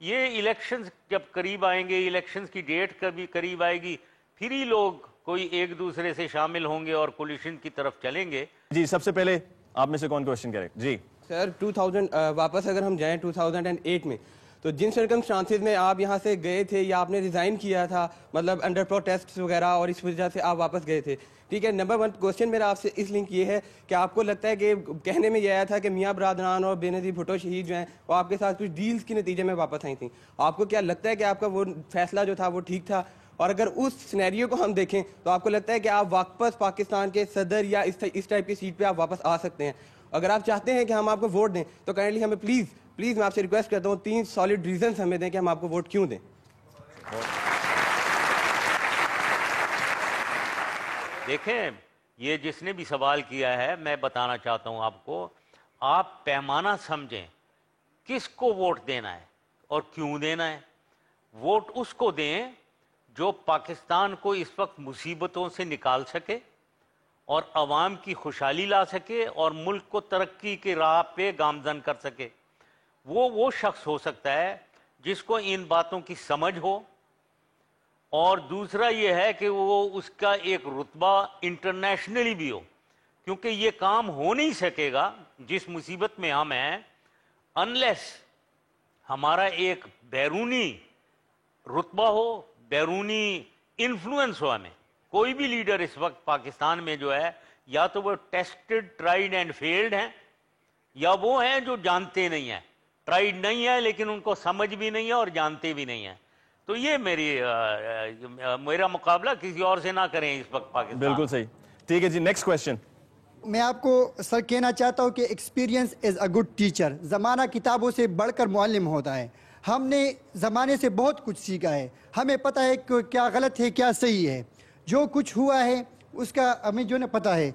یہ الیکشنز جب قریب آئیں گے, الیکشنز کی ڈیٹ کبھی قریب آئے گی, پھر ہی لوگ کوئی ایک دوسرے سے شامل ہوں گے اور کولیشن کی طرف چلیں گے. جی سب سے پہلے آپ میں سے کون کوشچن کرے؟ جی سر 2000 واپس اگر ہم جائیں 2008 میں, تو جن سرکمسٹانسز میں آپ یہاں سے گئے تھے یا آپ نے ریزائن کیا تھا, مطلب انڈر پروٹیسٹ وغیرہ, اور اس وجہ سے آپ واپس گئے تھے, ٹھیک ہے. نمبر 1 کوشچن میرا آپ سے اس لنک یہ ہے کہ آپ کو لگتا ہے کہ کہنے میں یہ آیا تھا کہ میاں برادران اور بے نظیر بھٹو شہید جو ہیں وہ آپ کے ساتھ کچھ ڈیلز کے نتیجے میں واپس آئی تھیں, آپ کو کیا لگتا ہے کہ آپ کا وہ فیصلہ جو تھا وہ ٹھیک تھا؟ اور اگر اس سینیریو کو ہم دیکھیں تو آپ کو لگتا ہے کہ آپ واپس پاکستان کے صدر یا اس ٹائپ کی سیٹ پہ آپ واپس آ سکتے ہیں؟ اگر آپ چاہتے ہیں کہ ہم آپ کو ووٹ دیں تو کائنڈلی ہمیں پلیز میں آپ سے ریکویسٹ کرتا ہوں 3 سالڈ ریزنز ہمیں دیں کہ ہم آپ کو ووٹ کیوں دیں. دیکھیں, یہ جس نے بھی سوال کیا ہے, میں بتانا چاہتا ہوں آپ کو, آپ پیمانہ سمجھیں کس کو ووٹ دینا ہے اور کیوں دینا ہے. ووٹ اس کو دیں جو پاکستان کو اس وقت مصیبتوں سے نکال سکے اور عوام کی خوشحالی لا سکے اور ملک کو ترقی کی راہ پہ گامزن کر سکے. وہ شخص ہو سکتا ہے جس کو ان باتوں کی سمجھ ہو, اور دوسرا یہ ہے کہ وہ اس کا ایک رتبہ انٹرنیشنلی بھی ہو, کیونکہ یہ کام ہو نہیں سکے گا جس مصیبت میں ہم ہیں انلیس ہمارا ایک بیرونی رتبہ ہو, بیرونی انفلوئنس ہو. ہمیں کوئی بھی لیڈر اس وقت پاکستان میں جو ہے, یا تو وہ ٹیسٹڈ, ٹرائیڈ اینڈ فیلڈ ہیں, یا وہ ہیں جو جانتے نہیں ہیں, ٹرائیڈ نہیں ہے لیکن ان کو سمجھ بھی نہیں ہے اور جانتے بھی نہیں ہیں. تو یہ میرا مقابلہ کسی اور سے نہ کریں اس وقت پاکستان. بالکل صحیح, ٹھیک ہے جی. Next question. میں آپ کو سر کہنا چاہتا ہوں کہ experience is a good teacher. زمانہ کتابوں سے بڑھ کر معلم ہوتا ہے. ہم نے زمانے سے بہت کچھ سیکھا ہے, ہمیں پتہ ہے کہ کیا غلط ہے کیا صحیح ہے. جو کچھ ہوا ہے اس کا ہمیں جو نہ پتہ ہے.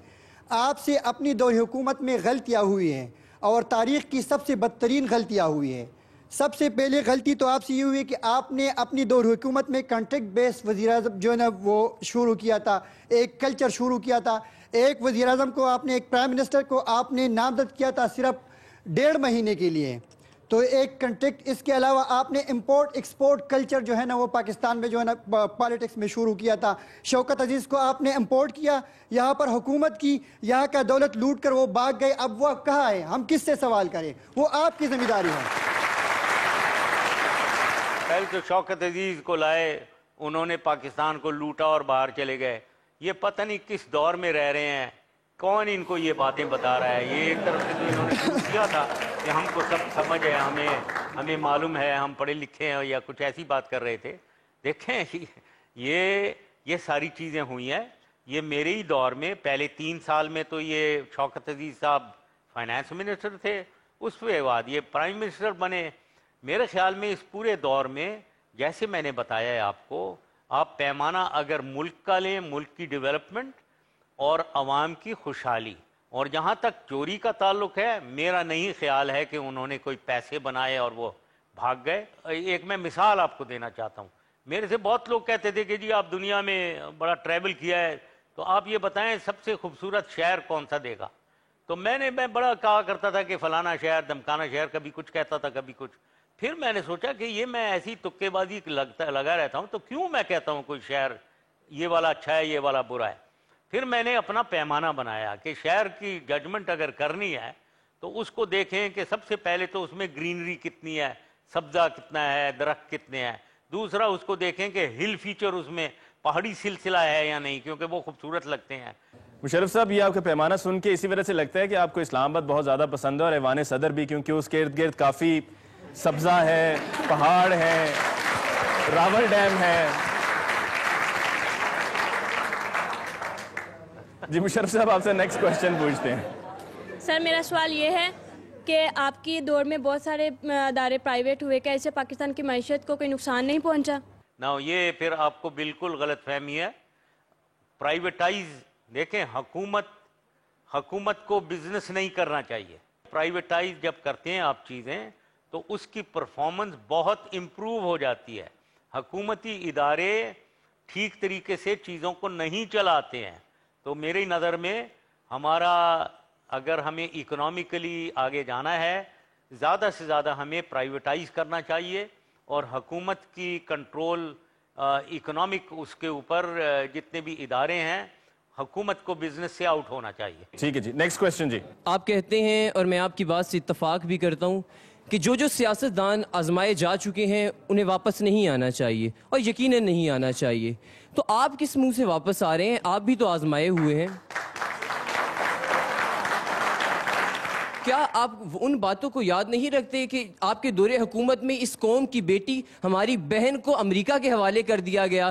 آپ سے اپنی دور حکومت میں غلطیاں ہوئی ہیں, اور تاریخ کی سب سے بدترین غلطیاں ہوئی ہیں. سب سے پہلے غلطی تو آپ سے یہ ہوئی کہ آپ نے اپنی دور حکومت میں کنٹریکٹ بیس وزیر اعظم جو ہے نا وہ شروع کیا تھا, ایک کلچر شروع کیا تھا. ایک وزیر اعظم کو آپ نے, ایک پرائم منسٹر کو آپ نے نامزد کیا تھا صرف 1.5 مہینے کے لیے, تو ایک کنٹریکٹ. اس کے علاوہ آپ نے امپورٹ ایکسپورٹ کلچر جو ہے نا وہ پاکستان میں جو ہے نا پالیٹکس میں شروع کیا تھا. شوکت عزیز کو آپ نے امپورٹ کیا, یہاں پر حکومت کی, یہاں کا دولت لوٹ کر وہ بھاگ گئے. اب وہ کہاں ہے, ہم کس سے سوال کریں, وہ آپ کی ذمہ داری ہے. پہلے تو شوکت عزیز کو لائے, انہوں نے پاکستان کو لوٹا اور باہر چلے گئے. یہ پتہ نہیں کس دور میں رہ رہے ہیں, کون ان کو یہ باتیں بتا رہا ہے. یہ ایک طرف سے تو انہوں نے پوچھ کیا تھا کہ ہم کو سب سمجھ ہے, ہمیں معلوم ہے, ہم پڑھے لکھے ہیں, یا کچھ ایسی بات کر رہے تھے. دیکھیں یہ ساری چیزیں ہوئی ہیں. یہ میرے ہی دور میں پہلے 3 سال میں تو یہ شوکت عزیز صاحب فائنانس منسٹر تھے, اس کے بعد یہ پرائم منسٹر بنے. میرے خیال میں اس پورے دور میں جیسے میں نے بتایا ہے آپ کو, آپ پیمانہ اگر ملک کا لیں, ملک کی ڈیولپمنٹ اور عوام کی خوشحالی, اور جہاں تک چوری کا تعلق ہے, میرا نہیں خیال ہے کہ انہوں نے کوئی پیسے بنائے اور وہ بھاگ گئے. ایک میں مثال آپ کو دینا چاہتا ہوں. میرے سے بہت لوگ کہتے تھے کہ جی آپ دنیا میں بڑا ٹریول کیا ہے, تو آپ یہ بتائیں سب سے خوبصورت شہر کون سا دے گا. تو میں بڑا کہا کرتا تھا کہ فلانا شہر, دمکانہ شہر, کبھی کچھ کہتا تھا کبھی کچھ. پھر میں نے سوچا کہ یہ میں ایسی تکے بازی لگا رہتا ہوں, تو کیوں میں کہتا ہوں کوئی شہر یہ والا اچھا ہے, یہ والا برا ہے. پھر میں نے اپنا پیمانہ بنایا کہ شہر کی ججمنٹ اگر کرنی ہے تو اس کو دیکھیں کہ سب سے پہلے تو اس میں گرینری کتنی ہے, سبزہ کتنا ہے, درخت کتنے ہیں. دوسرا اس کو دیکھیں کہ ہل فیچر اس میں پہاڑی سلسلہ ہے یا نہیں, کیونکہ وہ خوبصورت لگتے ہیں. مشرف صاحب, یہ آپ کا پیمانہ سن کے اسی وجہ سے لگتا ہے کہ آپ کو اسلام آباد بہت زیادہ پسند ہے, اور ایوان صدر بھی, کیونکہ اس کے ارد گرد کافی سبزہ ہے, پہاڑ ہے, راول ڈیم ہے. جی مشرف صاحب, آپ سے نیکسٹ کوشچن پوچھتے ہیں. سر میرا سوال یہ ہے کہ آپ کی دور میں بہت سارے ادارے پرائیویٹ ہوئے, کیا اس سے پاکستان کی معیشت کو کوئی نقصان نہیں پہنچا؟ نہ, یہ پھر آپ کو بالکل غلط فہمی ہے. پرائیویٹائز, دیکھیں حکومت کو بزنس نہیں کرنا چاہیے. پرائیویٹائز جب کرتے ہیں آپ چیزیں تو اس کی پرفارمنس بہت امپروو ہو جاتی ہے. حکومتی ادارے ٹھیک طریقے سے چیزوں کو نہیں چلاتے ہیں. تو میری نظر میں ہمارا, اگر ہمیں اکنامکلی آگے جانا ہے, زیادہ سے زیادہ ہمیں پرائیویٹائز کرنا چاہیے, اور حکومت کی کنٹرول اکنامک اس کے اوپر جتنے بھی ادارے ہیں حکومت کو بزنس سے آؤٹ ہونا چاہیے. ٹھیک ہے جی, نیکسٹ کوشچن جی. آپ کہتے ہیں اور میں آپ کی بات سے اتفاق بھی کرتا ہوں کہ جو سیاستدان آزمائے جا چکے ہیں انہیں واپس نہیں آنا چاہیے اور یقیناً نہیں آنا چاہیے. تو آپ کس منہ سے واپس آ رہے ہیں؟ آپ بھی تو آزمائے ہوئے ہیں. کیا آپ ان باتوں کو یاد نہیں رکھتے کہ آپ کے دور حکومت میں اس قوم کی بیٹی ہماری بہن کو امریکہ کے حوالے کر دیا گیا؟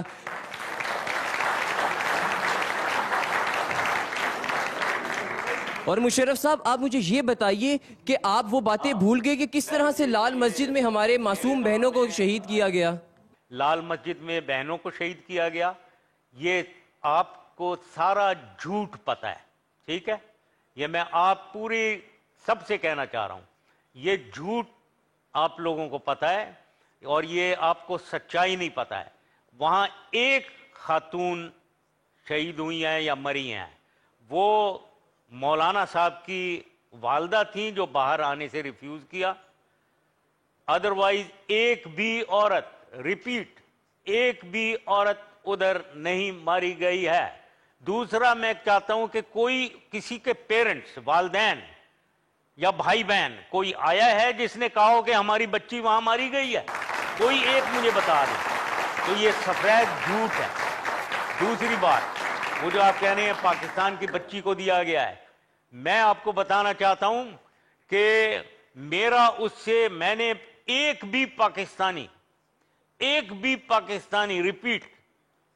اور مشرف صاحب آپ مجھے یہ بتائیے کہ آپ وہ باتیں بھول گئے کہ کس طرح سے لال مسجد میں ہمارے معصوم بہنوں کو شہید کیا گیا؟ لال مسجد میں بہنوں کو شہید کیا گیا یہ آپ کو سارا جھوٹ پتہ ہے, ٹھیک ہے؟ یہ میں آپ پوری سب سے کہنا چاہ رہا ہوں, یہ جھوٹ آپ لوگوں کو پتہ ہے اور یہ آپ کو سچائی نہیں پتہ ہے. وہاں ایک خاتون شہید ہوئی ہیں یا مری ہیں, وہ مولانا صاحب کی والدہ تھیں جو باہر آنے سے ریفیوز کیا. ادروائز ایک بھی عورت, ریپیٹ, ایک بھی عورت ادھر نہیں ماری گئی ہے. دوسرا میں چاہتا ہوں کہ کوئی کسی کے پیرنٹس, والدین یا بھائی بہن کوئی آیا ہے جس نے کہا ہو کہ ہماری بچی وہاں ماری گئی ہے؟ کوئی ایک مجھے بتا دیں. تو یہ سفید جھوٹ ہے. دوسری بات, وہ جو آپ کہہ رہے ہیں پاکستان کی بچی کو دیا گیا ہے, میں آپ کو بتانا چاہتا ہوں کہ میرا اس سے, میں نے ایک بھی پاکستانی ریپیٹ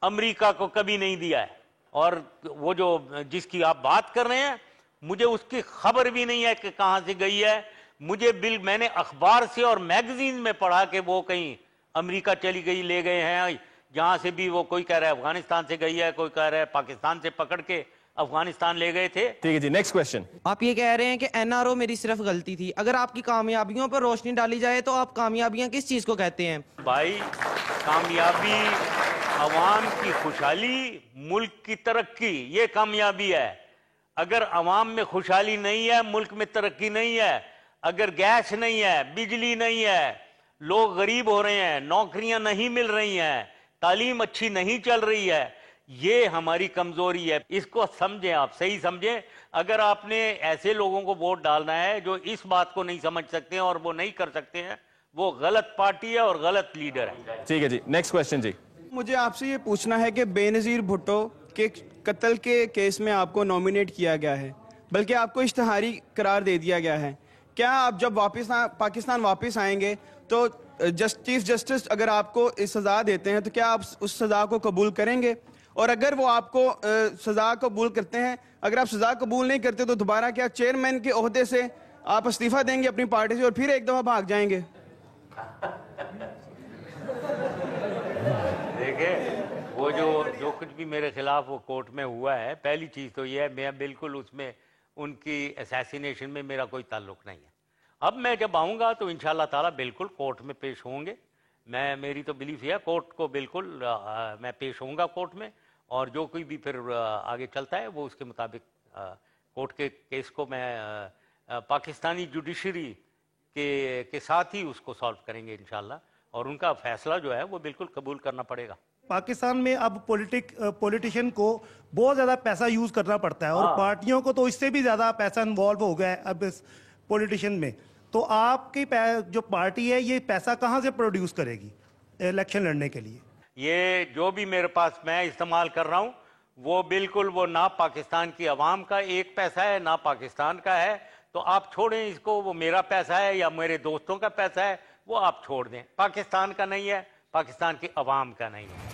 امریکہ کو کبھی نہیں دیا ہے. اور وہ جو جس کی آپ بات کر رہے ہیں مجھے اس کی خبر بھی نہیں ہے کہ کہاں سے گئی ہے. مجھے میں نے اخبار سے اور میگزین میں پڑھا کہ وہ کہیں امریکہ چلی گئی, لے گئے ہیں. جہاں سے بھی وہ کوئی کہہ رہا ہے افغانستان سے گئی ہے, کوئی کہہ رہا ہے پاکستان سے پکڑ کے افغانستان لے گئے تھے. ٹھیک ہے جی, نیکسٹ کوشچن. آپ یہ کہہ رہے ہیں کہ NRO میری صرف غلطی تھی. اگر آپ کی کامیابیوں پر روشنی ڈالی جائے تو آپ کامیابیاں کس چیز کو کہتے ہیں؟ بھائی, کامیابی عوام کی خوشحالی, ملک کی ترقی, یہ کامیابی ہے. اگر عوام میں خوشحالی نہیں ہے, ملک میں ترقی نہیں ہے. اگر گیس نہیں ہے, بجلی نہیں ہے, لوگ غریب ہو رہے ہیں, نوکریاں نہیں مل رہی ہیں, تعلیم اچھی نہیں چل رہی ہے, یہ ہماری کمزوری ہے. اس کو سمجھیں, آپ صحیح سمجھیں. اگر آپ نے ایسے لوگوں کو ووٹ ڈالنا ہے جو اس بات کو نہیں سمجھ سکتے ہیں اور وہ نہیں کر سکتے ہیں, وہ غلط پارٹی ہے اور غلط لیڈر ہے. ٹھیک ہے جی, نیکسٹ کوشچن جی. مجھے آپ سے یہ پوچھنا ہے کہ بے نظیر بھٹو کے قتل کے کیس میں آپ کو نومینیٹ کیا گیا ہے, بلکہ آپ کو اشتہاری قرار دے دیا گیا ہے. کیا آپ جب پاکستان واپس آئیں گے تو چیف جسٹس اگر آپ کو سزا دیتے ہیں تو کیا آپ اس سزا کو قبول کریں گے؟ اور اگر وہ آپ کو سزا قبول کرتے ہیں, اگر آپ سزا قبول نہیں کرتے تو دوبارہ کیا چیئرمین کے عہدے سے آپ استعفیٰ دیں گے اپنی پارٹی سے اور پھر ایک دفعہ بھاگ جائیں گے؟ دیکھیں, وہ جو کچھ بھی میرے خلاف وہ کورٹ میں ہوا ہے, پہلی چیز تو یہ ہے میں بالکل اس میں ان کی اسیسینیشن میں میرا کوئی تعلق نہیں ہے. اب میں جب آؤں گا تو انشاءاللہ تعالیٰ بالکل کورٹ میں پیش ہوں گے. میری تو بلیف ہے کورٹ کو بالکل میں پیش ہوں گا کورٹ میں, اور جو کوئی بھی پھر آگے چلتا ہے وہ اس کے مطابق کورٹ کے کیس کو میں پاکستانی جوڈیشری کے ساتھ ہی اس کو سالو کریں گے انشاءاللہ, اور ان کا فیصلہ جو ہے وہ بالکل قبول کرنا پڑے گا. پاکستان میں اب پولیٹیشین کو بہت زیادہ پیسہ یوز کرنا پڑتا ہے, اور پارٹیوں کو تو اس سے بھی زیادہ پیسہ انوالو ہو گیا ہے اب اس پولیٹیشین میں. تو آپ کی جو پارٹی ہے یہ پیسہ کہاں سے پروڈیوس کرے گی الیکشن لڑنے کے لیے؟ یہ جو بھی میرے پاس میں استعمال کر رہا ہوں وہ بالکل وہ نہ پاکستان کی عوام کا ایک پیسہ ہے نہ پاکستان کا ہے. تو آپ چھوڑیں اس کو, وہ میرا پیسہ ہے یا میرے دوستوں کا پیسہ ہے, وہ آپ چھوڑ دیں. پاکستان کا نہیں ہے, پاکستان کی عوام کا نہیں ہے.